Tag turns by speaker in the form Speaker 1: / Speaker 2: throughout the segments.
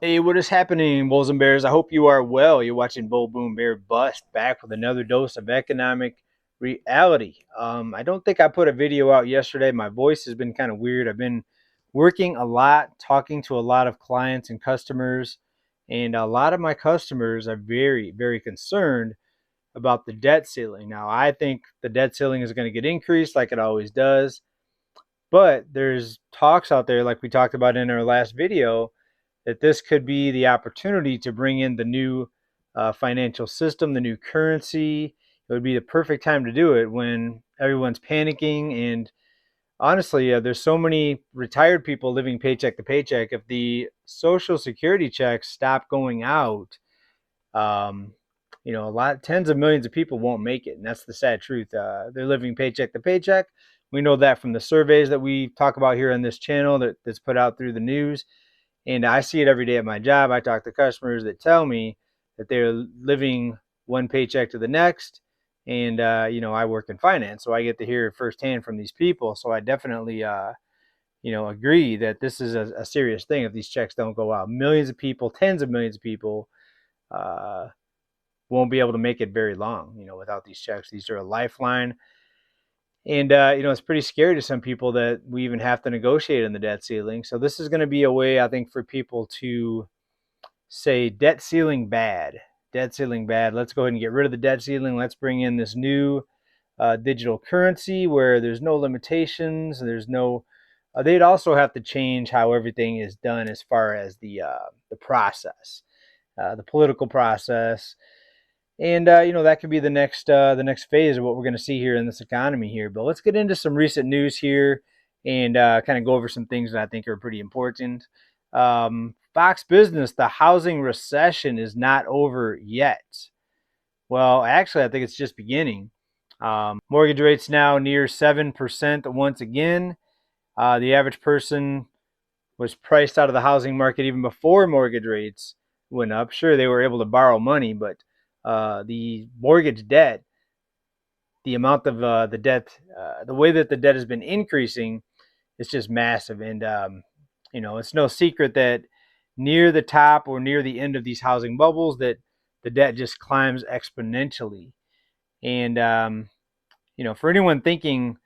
Speaker 1: Hey, what is happening, Bulls and Bears? I hope you are well. You're watching Bull Boom Bear Bust, back with another dose of economic reality. I don't think I put a video out yesterday. My voice has been kind of weird. I've been working a lot, talking to a lot of clients and customers, and a lot of my customers are very, very concerned about the debt ceiling. Now, I think the debt ceiling is going to get increased like it always does, but there's talks out there, like we talked about in our last video, that this could be the opportunity to bring in the new financial system, the new currency. It would be the perfect time to do it when everyone's panicking. And honestly, there's so many retired people living paycheck to paycheck. If the Social Security checks stop going out, um, tens of millions of people won't make it, and that's the sad truth. They're living paycheck to paycheck. We know that from the surveys that we talk about here on this channel that's put out through the news. And I see it every day at my job. I talk to customers that tell me that they're living one paycheck to the next. And, I work in finance, so I get to hear it firsthand from these people. So I definitely, agree that this is a serious thing if these checks don't go out. Millions of people, tens of millions of people, uh, won't be able to make it very long, without these checks. These are a lifeline. And, it's pretty scary to some people that we even have to negotiate in the debt ceiling. So this is going to be a way, I think, for people to say debt ceiling bad. Debt ceiling bad. Let's go ahead and get rid of the debt ceiling. Let's bring in this new digital currency where there's no limitations. There's no. They'd also have to change how everything is done as far as the process, the political process, and that could be the next phase of what we're going to see here in this economy here. But let's get into some recent news here and kind of go over some things that I think are pretty important. Fox Business: the housing recession is not over yet. Well, actually, I think it's just beginning. Mortgage rates now near 7% once again. The average person was priced out of the housing market even before mortgage rates went up. Sure, they were able to borrow money, but the mortgage debt, the amount of the debt, the way that the debt has been increasing, is just massive. And it's no secret that near the top or near the end of these housing bubbles, that the debt just climbs exponentially. And for anyone thinking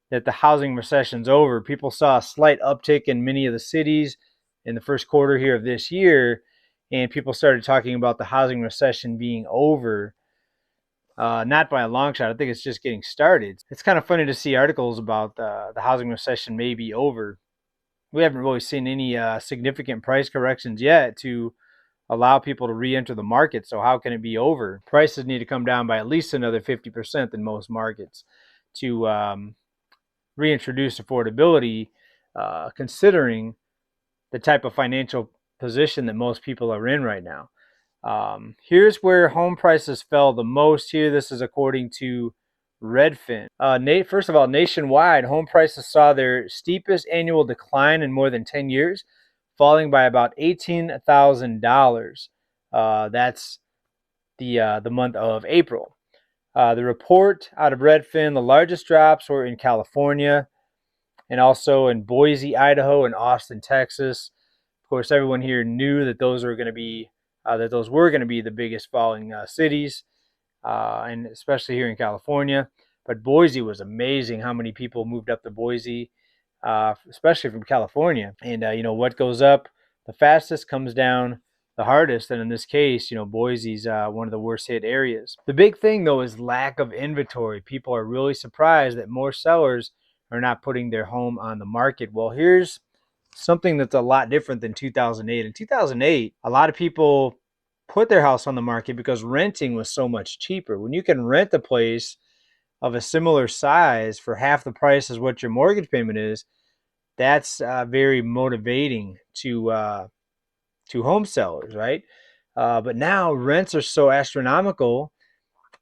Speaker 1: that the housing recession's over, people saw a slight uptick in many of the cities in the first quarter here of this year, and people started talking about the housing recession being over. Not by a long shot. I think it's just getting started. It's kind of funny to see articles about the housing recession may be over. We haven't really seen any significant price corrections yet to allow people to re-enter the market. So how can it be over? Prices need to come down by at least another 50% in most markets to reintroduce affordability, considering the type of financial position that most people are in right now. Here's where home prices fell the most here. This is according to Redfin. First of all, nationwide, home prices saw their steepest annual decline in more than 10 years, falling by about $18,000. That's the month of April. The report out of Redfin, the largest drops were in California and also in Boise, Idaho, and Austin, Texas. Of course, everyone here knew that those were going to be the biggest falling cities, and especially here in California. But Boise was amazing. How many people moved up to Boise, especially from California? And what goes up the fastest comes down the hardest. And in this case, Boise's one of the worst hit areas. The big thing though is lack of inventory. People are really surprised that more sellers are not putting their home on the market. Well, here's something that's a lot different than 2008. In 2008, a lot of people put their house on the market because renting was so much cheaper. When you can rent a place of a similar size for half the price as what your mortgage payment is, that's very motivating to home sellers, right? But now rents are so astronomical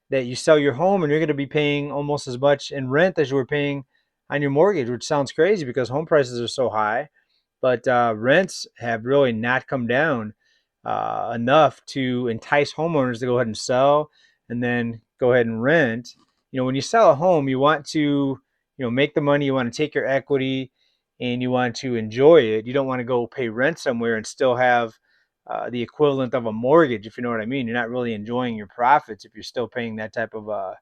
Speaker 1: that you sell your home and you're going to be paying almost as much in rent as you were paying on your mortgage, which sounds crazy because home prices are so high. But rents have really not come down enough to entice homeowners to go ahead and sell and then go ahead and rent. When you sell a home, you want to, make the money, you want to take your equity and you want to enjoy it. You don't want to go pay rent somewhere and still have the equivalent of a mortgage, if you know what I mean. You're not really enjoying your profits if you're still paying that type of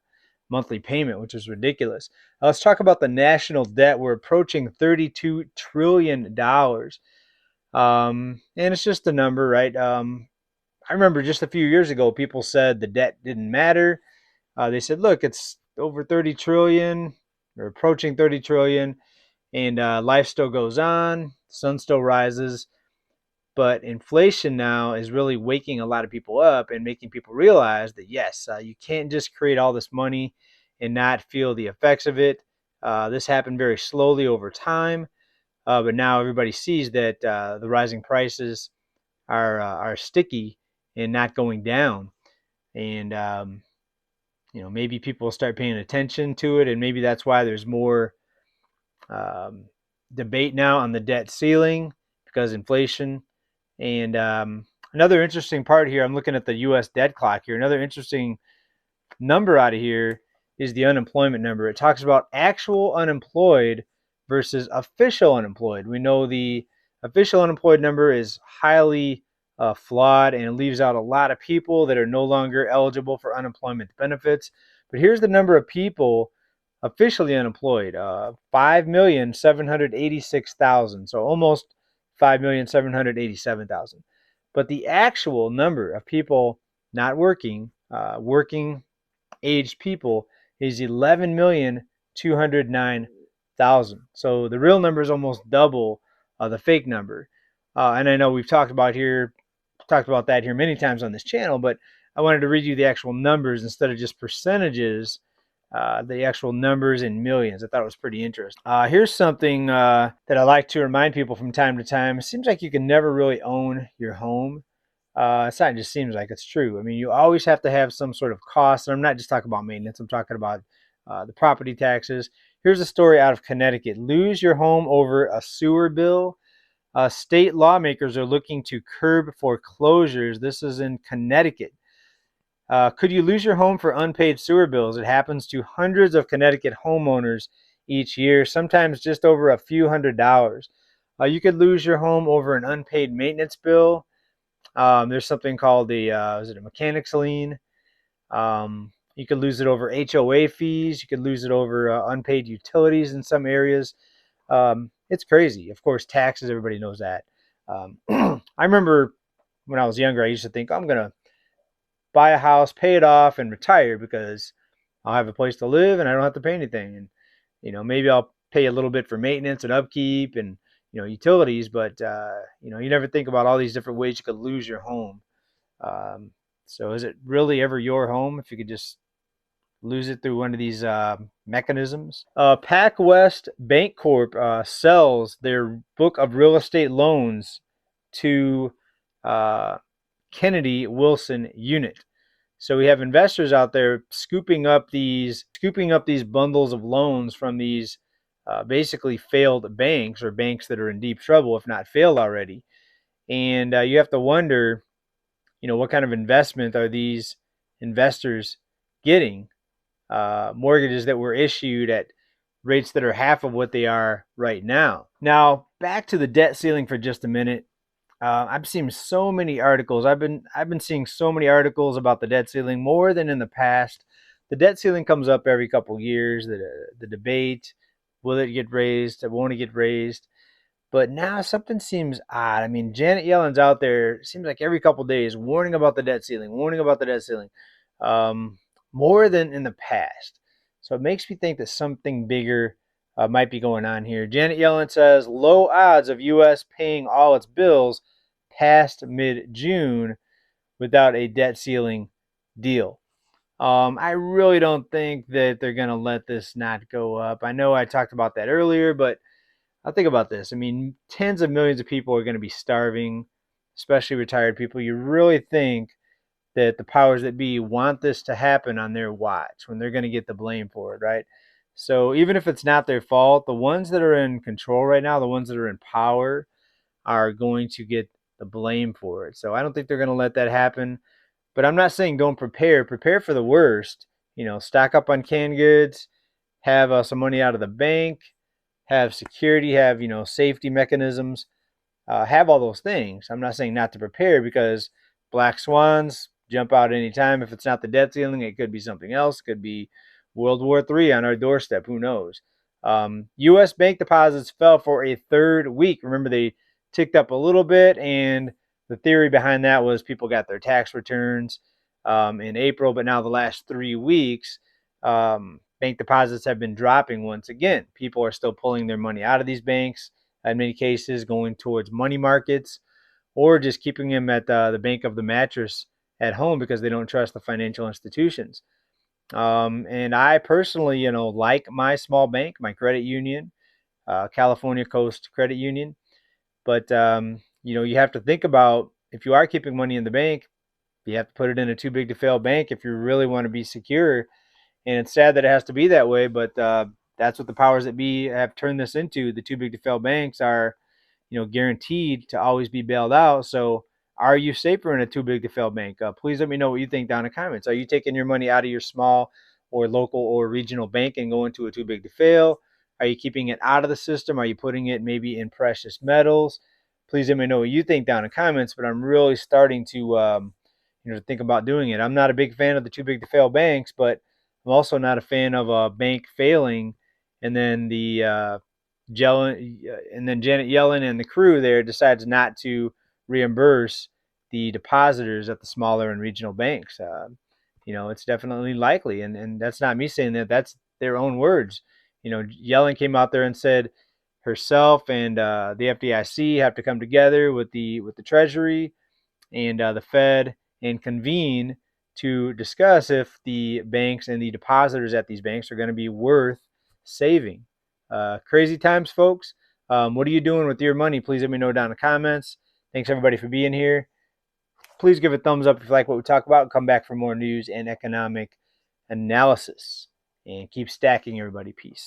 Speaker 1: monthly payment, which is ridiculous. Let's talk about the national debt. We're approaching $32 trillion. And it's just a number, right? I remember just a few years ago, people said the debt didn't matter. They said, look, it's over 30 trillion or approaching 30 trillion, and life still goes on, the sun still rises. But inflation now is really waking a lot of people up and making people realize that, yes, you can't just create all this money and not feel the effects of it. This happened very slowly over time, but now everybody sees that the rising prices are sticky and not going down. And maybe people will start paying attention to it, and maybe that's why there's more um, debate now on the debt ceiling because inflation. And another interesting part here, I'm looking at the U.S. debt clock here. Another interesting number out of here is the unemployment number. It talks about actual unemployed versus official unemployed. We know the official unemployed number is highly flawed, and it leaves out a lot of people that are no longer eligible for unemployment benefits. But here's the number of people officially unemployed, 5,786,000, so almost 5,787,000. But the actual number of people not working, working aged people, is 11,209,000. So the real number is almost double the fake number. And I know we've talked about that here many times on this channel, but I wanted to read you the actual numbers instead of just percentages. The actual numbers in millions. I thought it was pretty interesting. Here's something that I like to remind people from time to time. It seems like you can never really own your home. It's not just seems like, it's true. I mean, you always have to have some sort of cost. And I'm not just talking about maintenance. I'm talking about the property taxes. Here's a story out of Connecticut. Lose your home over a sewer bill. State lawmakers are looking to curb foreclosures. This is in Connecticut. Could you lose your home for unpaid sewer bills? It happens to hundreds of Connecticut homeowners each year, sometimes just over a few $100s. You could lose your home over an unpaid maintenance bill. There's something called is it a mechanics lien? You could lose it over HOA fees. You could lose it over unpaid utilities in some areas. It's crazy. Of course, taxes, everybody knows that. I remember when I was younger, I used to think, I'm going to buy a house, pay it off, and retire because I'll have a place to live and I don't have to pay anything. And, maybe I'll pay a little bit for maintenance and upkeep and, utilities, but, you never think about all these different ways you could lose your home. So is it really ever your home if you could just lose it through one of these mechanisms? PacWest Bank Corp sells their book of real estate loans to Kennedy Wilson Unit. So we have investors out there scooping up these bundles of loans from these basically failed banks, or banks that are in deep trouble, if not failed already. And you have to wonder, what kind of investment are these investors getting? Mortgages that were issued at rates that are half of what they are right now. Now, back to the debt ceiling for just a minute. I've seen so many articles. I've been seeing so many articles about the debt ceiling, more than in the past. The debt ceiling comes up every couple years. The debate: will it get raised? Won't it get raised? But now something seems odd. I mean, Janet Yellen's out there, it seems like every couple days, warning about the debt ceiling, more than in the past. So it makes me think that something bigger might be going on here. Janet Yellen says low odds of U.S. paying all its bills past mid-June without a debt ceiling deal. I really don't think that they're going to let this not go up. I know I talked about that earlier, but I'll think about this. I mean, tens of millions of people are going to be starving, especially retired people. You really think that the powers that be want this to happen on their watch, when they're going to get the blame for it, right? So even if it's not their fault, the ones that are in control right now, the ones that are in power, are going to get the blame for it. So I don't think they're going to let that happen. But I'm not saying don't prepare. Prepare for the worst. Stock up on canned goods, have some money out of the bank, have security, have, safety mechanisms. have all those things. I'm not saying not to prepare, because black swans jump out anytime. If it's not the debt ceiling, it could be something else. It could be World War III on our doorstep. Who knows? U.S. bank deposits fell for a third week. Remember, they ticked up a little bit, and the theory behind that was people got their tax returns in April, but now the last 3 weeks, bank deposits have been dropping once again. People are still pulling their money out of these banks, in many cases going towards money markets, or just keeping them at the bank of the mattress at home because they don't trust the financial institutions. And I personally, like my small bank, my credit union, California Coast Credit Union. But you have to think about, if you are keeping money in the bank, you have to put it in a too big to fail bank if you really want to be secure. And it's sad that it has to be that way, but that's what the powers that be have turned this into. The too big to fail banks are, guaranteed to always be bailed out. So are you safer in a too big to fail bank? Please let me know what you think down in the comments. Are you taking your money out of your small or local or regional bank and going to a too big to fail? Are you keeping it out of the system? Are you putting it maybe in precious metals? Please let me know what you think down in the comments. But I'm really starting to think about doing it. I'm not a big fan of the too big to fail banks, but I'm also not a fan of a bank failing and then Janet Yellen and the crew there decides not to reimburse the depositors at the smaller and regional banks. It's definitely likely, and that's not me saying that. That's their own words. Yellen came out there and said herself and the FDIC have to come together with the Treasury and the Fed and convene to discuss if the banks and the depositors at these banks are going to be worth saving. Crazy times, folks. What are you doing with your money? Please let me know down in the comments. Thanks, everybody, for being here. Please give a thumbs up if you like what we talk about. Come back for more news and economic analysis. And keep stacking, everybody. Peace.